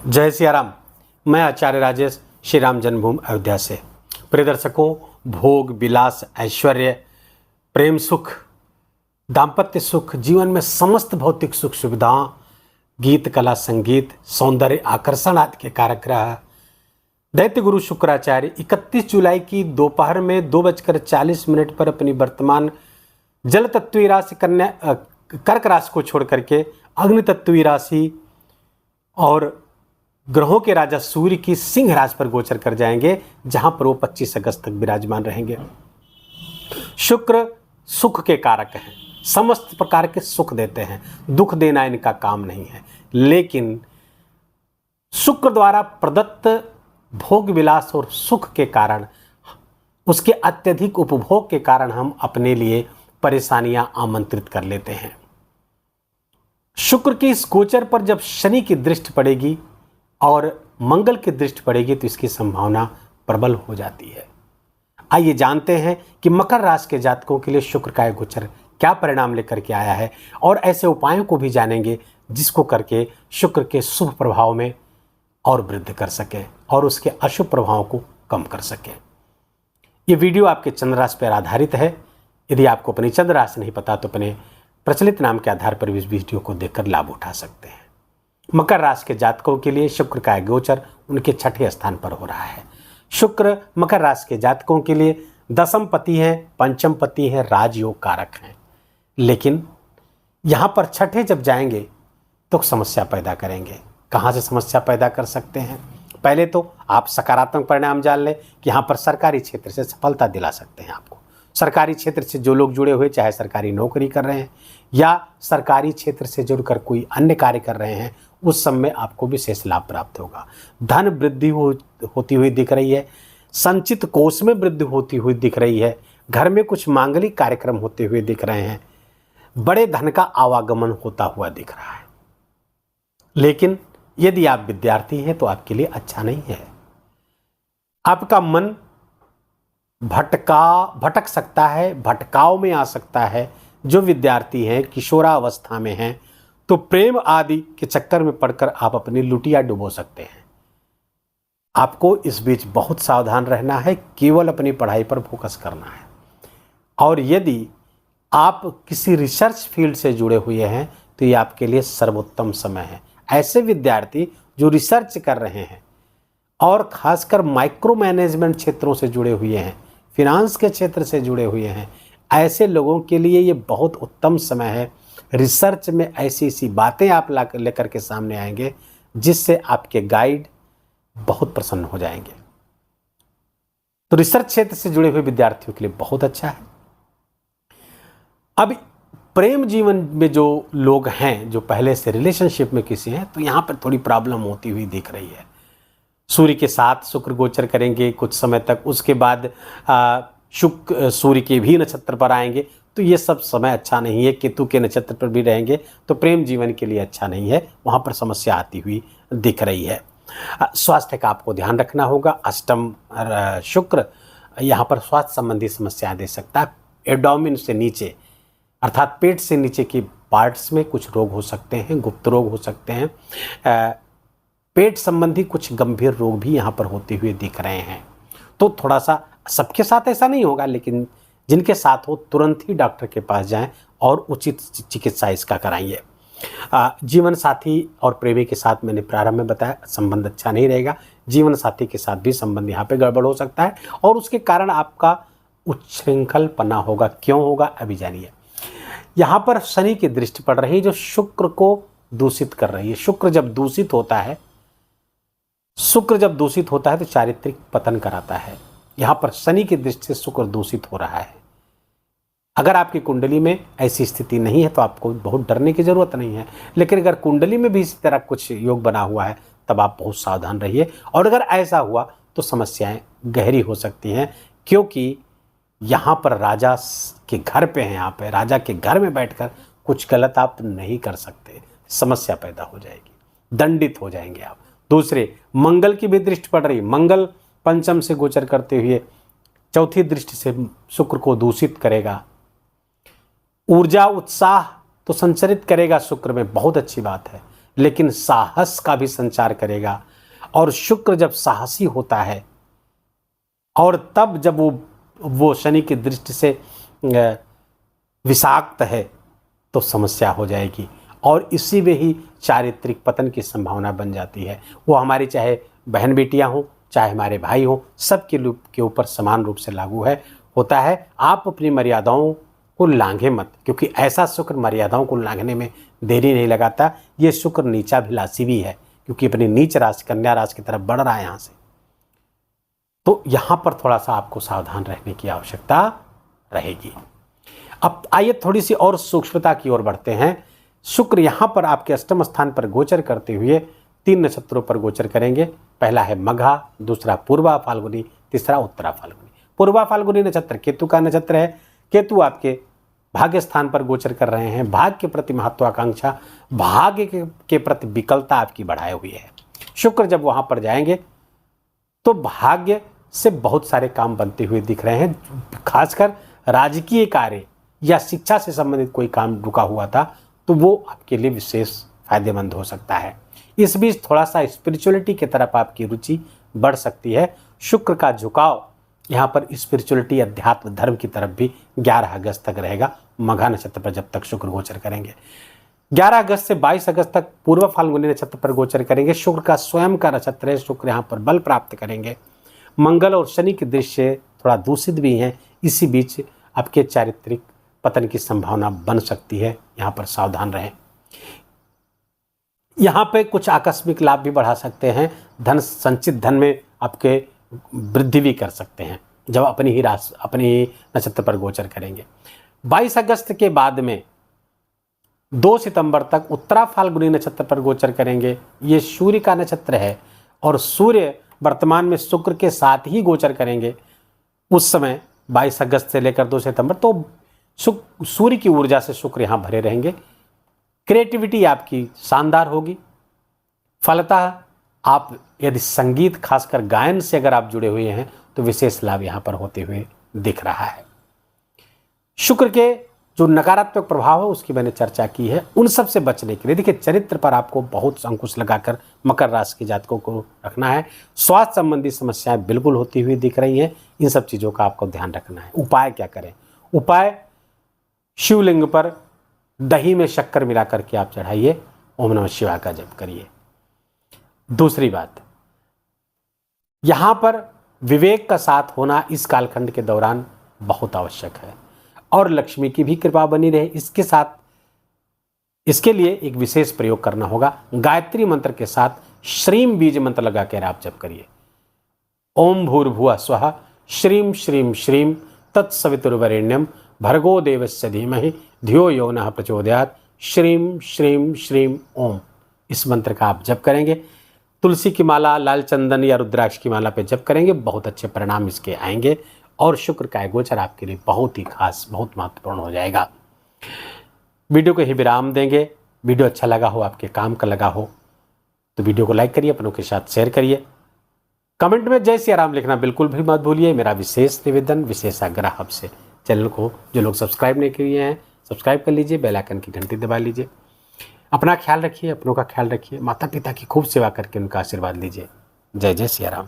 जय सिया राम। मैं आचार्य राजेश श्री राम जन्मभूमि अयोध्या से। प्रिय दर्शकों, भोग विलास, ऐश्वर्य, प्रेम सुख, दाम्पत्य सुख, जीवन में समस्त भौतिक सुख सुविधाओं, गीत कला संगीत, सौंदर्य, आकर्षण आदि के कारक ग्रह दैत्य गुरु शुक्राचार्य 31 जुलाई की दोपहर में 2:40 पर अपनी वर्तमान जल तत्वीय राशि कर्क राशि को छोड़ करके अग्नि तत्वीय राशि और ग्रहों के राजा सूर्य की सिंह राशि पर गोचर कर जाएंगे, जहां पर वो 25 अगस्त तक विराजमान रहेंगे। शुक्र सुख के कारक हैं, समस्त प्रकार के सुख देते हैं, दुख देना इनका काम नहीं है। लेकिन शुक्र द्वारा प्रदत्त भोग विलास और सुख के कारण, उसके अत्यधिक उपभोग के कारण हम अपने लिए परेशानियां आमंत्रित कर लेते हैं। शुक्र की इस गोचर पर जब शनि की दृष्टि पड़ेगी और मंगल की दृष्टि पड़ेगी तो इसकी संभावना प्रबल हो जाती है। आइए जानते हैं कि मकर राशि के जातकों के लिए शुक्र का गोचर क्या परिणाम लेकर के आया है, और ऐसे उपायों को भी जानेंगे जिसको करके शुक्र के शुभ प्रभाव में और वृद्धि कर सके और उसके अशुभ प्रभावों को कम कर सके। ये वीडियो आपके चंद्र राशि पर आधारित है। यदि आपको अपनी चंद्र राशि नहीं पता तो अपने प्रचलित नाम के आधार पर इस वीडियो को देखकर लाभ उठा सकते हैं। मकर राशि के जातकों के लिए शुक्र का गोचर उनके 6ठे स्थान पर हो रहा है। शुक्र मकर राशि के जातकों के लिए दशम पति है, पंचम पति है, राजयोग कारक हैं। लेकिन यहाँ पर 6ठे जब जाएंगे तो समस्या पैदा करेंगे। कहाँ से समस्या पैदा कर सकते हैं? पहले तो आप सकारात्मक परिणाम जान लें कि यहाँ पर सरकारी क्षेत्र से सफलता दिला सकते हैं आपको। सरकारी क्षेत्र से जो लोग जुड़े हुए, चाहे सरकारी नौकरी कर रहे हैं या सरकारी क्षेत्र से जुड़कर कोई अन्य कार्य कर रहे हैं, उस समय आपको विशेष लाभ प्राप्त होगा। धन वृद्धि होती हुई दिख रही है, संचित कोष में वृद्धि होती हुई दिख रही है, घर में कुछ मांगलिक कार्यक्रम होते हुए दिख रहे हैं, बड़े धन का आवागमन होता हुआ दिख रहा है। लेकिन यदि आप विद्यार्थी हैं तो आपके लिए अच्छा नहीं है। आपका मन भटक सकता है, भटकाव में आ सकता है। जो विद्यार्थी हैं, किशोरावस्था में हैं, तो प्रेम आदि के चक्कर में पड़कर आप अपनी लुटिया डुबो सकते हैं। आपको इस बीच बहुत सावधान रहना है, केवल अपनी पढ़ाई पर फोकस करना है। और यदि आप किसी रिसर्च फील्ड से जुड़े हुए हैं तो ये आपके लिए सर्वोत्तम समय है। ऐसे विद्यार्थी जो रिसर्च कर रहे हैं और खासकर माइक्रो मैनेजमेंट क्षेत्रों से जुड़े हुए हैं, फिनांस के क्षेत्र से जुड़े हुए हैं, ऐसे लोगों के लिए ये बहुत उत्तम समय है। रिसर्च में ऐसी ऐसी बातें आप लेकर के सामने आएंगे जिससे आपके गाइड बहुत प्रसन्न हो जाएंगे। तो रिसर्च क्षेत्र से जुड़े हुए विद्यार्थियों के लिए बहुत अच्छा है। अब प्रेम जीवन में जो लोग हैं, जो पहले से रिलेशनशिप में किसी हैं, तो यहाँ पर थोड़ी प्रॉब्लम होती हुई दिख रही है। सूर्य के साथ शुक्र गोचर करेंगे कुछ समय तक, उसके बाद शुक्र सूर्य के भी नक्षत्र पर आएंगे, तो ये सब समय अच्छा नहीं है। केतु के नक्षत्र पर भी रहेंगे तो प्रेम जीवन के लिए अच्छा नहीं है, वहाँ पर समस्या आती हुई दिख रही है। स्वास्थ्य का आपको ध्यान रखना होगा। अष्टम शुक्र यहाँ पर स्वास्थ्य संबंधी समस्या दे सकता है। एब्डोमेन से नीचे अर्थात पेट से नीचे की पार्ट्स में कुछ रोग हो सकते हैं, गुप्त रोग हो सकते हैं। पेट संबंधी कुछ गंभीर रोग भी यहाँ पर होते हुए दिख रहे हैं। तो थोड़ा सा, सबके साथ ऐसा नहीं होगा, लेकिन जिनके साथ हो तुरंत ही डॉक्टर के पास जाएं और उचित चिकित्सा इसका कराइए। जीवन साथी और प्रेमी के साथ मैंने प्रारंभ में बताया संबंध अच्छा नहीं रहेगा। जीवन साथी के साथ भी संबंध यहाँ पे गड़बड़ हो सकता है और उसके कारण आपका उच्छृंखलपना होगा। क्यों होगा, अभी जानिए। यहाँ पर शनि की दृष्टि पड़ रही है जो शुक्र को दूषित कर रही है। शुक्र जब दूषित होता है तो चारित्रिक पतन कराता है। यहाँ पर शनि की दृष्टि से शुक्र दूषित हो रहा है। अगर आपकी कुंडली में ऐसी स्थिति नहीं है तो आपको बहुत डरने की जरूरत नहीं है, लेकिन अगर कुंडली में भी इसी तरह कुछ योग बना हुआ है तब आप बहुत सावधान रहिए। और अगर ऐसा हुआ तो समस्याएं गहरी हो सकती हैं, क्योंकि यहाँ पर राजा के घर पे हैं। यहाँ पे राजा के घर में बैठकर कुछ गलत आप नहीं कर सकते, समस्या पैदा हो जाएगी, दंडित हो जाएंगे आप। दूसरे, मंगल की भी दृष्टि पड़ रही। मंगल पंचम से गोचर करते हुए चौथी दृष्टि से शुक्र को दूषित करेगा। ऊर्जा उत्साह तो संचरित करेगा शुक्र में, बहुत अच्छी बात है, लेकिन साहस का भी संचार करेगा। और शुक्र जब साहसी होता है और तब जब वो शनि की दृष्टि से विषाक्त है तो समस्या हो जाएगी और इसी में ही चारित्रिक पतन की संभावना बन जाती है। वो हमारी चाहे बहन बेटियां हों, चाहे हमारे भाई हों, सबके ऊपर समान रूप से लागू होता है। आप अपनी मर्यादाओं को लांघे मत, क्योंकि ऐसा शुक्र मर्यादाओं को लांघने में देरी नहीं लगाता। ये शुक्र नीचाभिलाषी भी है, क्योंकि अपनी नीच राशि कन्या राशि की तरफ बढ़ रहा है यहाँ से। तो यहाँ पर थोड़ा सा आपको सावधान रहने की आवश्यकता रहेगी। अब आइए थोड़ी सी और सूक्ष्मता की ओर बढ़ते हैं। शुक्र यहाँ पर आपके अष्टम स्थान पर गोचर करते हुए 3 नक्षत्रों पर गोचर करेंगे। पहला है मघा, दूसरा पूर्वा फाल्गुनी, तीसरा उत्तरा फाल्गुनी। पूर्वा फाल्गुनी नक्षत्र केतु का नक्षत्र है। केतु आपके भाग्य स्थान पर गोचर कर रहे हैं। भाग्य के प्रति महत्वाकांक्षा, भाग्य के प्रति विकलता आपकी बढ़ाए हुई है। शुक्र जब वहां पर जाएंगे तो भाग्य से बहुत सारे काम बनते हुए दिख रहे हैं। खासकर राजकीय कार्य या शिक्षा से संबंधित कोई काम रुका हुआ था तो वो आपके लिए विशेष फायदेमंद हो सकता है। इस बीच थोड़ा सा स्पिरिचुअलिटी की तरफ आपकी रुचि बढ़ सकती है। शुक्र का झुकाव यहाँ पर स्पिरिचुअलिटी, अध्यात्म, धर्म की तरफ भी 11 अगस्त तक रहेगा। मघा नक्षत्र पर जब तक शुक्र गोचर करेंगे। 11 अगस्त से 22 अगस्त तक पूर्व फाल्गुनी नक्षत्र पर गोचर करेंगे। शुक्र का स्वयं का नक्षत्र है। शुक्र यहाँ पर बल प्राप्त करेंगे। मंगल और शनि की दृष्टि थोड़ा दूषित भी हैं। इसी बीच आपके चारित्रिक पतन की संभावना बन सकती है, यहाँ पर सावधान रहें। यहाँ पे कुछ आकस्मिक लाभ भी बढ़ा सकते हैं। धन, संचित धन में आपके वृद्धि भी कर सकते हैं जब अपनी नक्षत्र पर गोचर करेंगे। 22 अगस्त के बाद में 2 सितंबर तक उत्तरा फाल्गुनी नक्षत्र पर गोचर करेंगे। ये सूर्य का नक्षत्र है और सूर्य वर्तमान में शुक्र के साथ ही गोचर करेंगे। उस समय 22 अगस्त से लेकर 2 सितंबर तो सूर्य की ऊर्जा से शुक्र यहाँ भरे रहेंगे। क्रिएटिविटी आपकी शानदार होगी। फलतः आप यदि संगीत, खासकर गायन से अगर आप जुड़े हुए हैं तो विशेष लाभ यहाँ पर होते हुए दिख रहा है। शुक्र के जो नकारात्मक प्रभाव है उसकी मैंने चर्चा की है। उन सब से बचने के लिए देखिए, चरित्र पर आपको बहुत अंकुश लगाकर मकर राशि के जातकों को रखना है। स्वास्थ्य संबंधी समस्याएं बिल्कुल होती हुई दिख रही हैं। इन सब चीज़ों का आपको ध्यान रखना है। उपाय क्या करें? उपाय, शिवलिंग पर दही में शक्कर मिला करके आप चढ़ाइए, ओम नमः शिवाय का जप करिए। दूसरी बात, यहां पर विवेक का साथ होना इस कालखंड के दौरान बहुत आवश्यक है और लक्ष्मी की भी कृपा बनी रहे। इसके लिए एक विशेष प्रयोग करना होगा। गायत्री मंत्र के साथ श्रीम बीज मंत्र लगा कर आप जप करिए। ओम भूर्भुवः स्वः श्रीम श्रीम श्रीम तत्सवितुर्वरेण्यम भर्गो देवस्य धीमहि धियो यो नः प्रचोदयात् श्रीम श्रीम श्रीम ओम। इस मंत्र का आप जप करेंगे। तुलसी की माला, लाल चंदन या रुद्राक्ष की माला पे जप करेंगे, बहुत अच्छे परिणाम इसके आएंगे और शुक्र का गोचर आपके लिए बहुत ही खास, बहुत महत्वपूर्ण हो जाएगा। वीडियो को ही विराम देंगे। वीडियो अच्छा लगा हो, आपके काम का लगा हो तो वीडियो को लाइक करिए, अपनों के साथ शेयर करिए। कमेंट में जय सिया राम लिखना बिल्कुल भी मत भूलिए। मेरा विशेष निवेदन, विशेष आग्रह आपसे, चैनल को जो लोग सब्सक्राइब नहीं किए हैं सब्सक्राइब कर लीजिए, बेल आइकन की घंटी दबा लीजिए। अपना ख्याल रखिए, अपनों का ख्याल रखिए, माता पिता की खूब सेवा करके उनका आशीर्वाद लीजिए। जय जय सिया राम।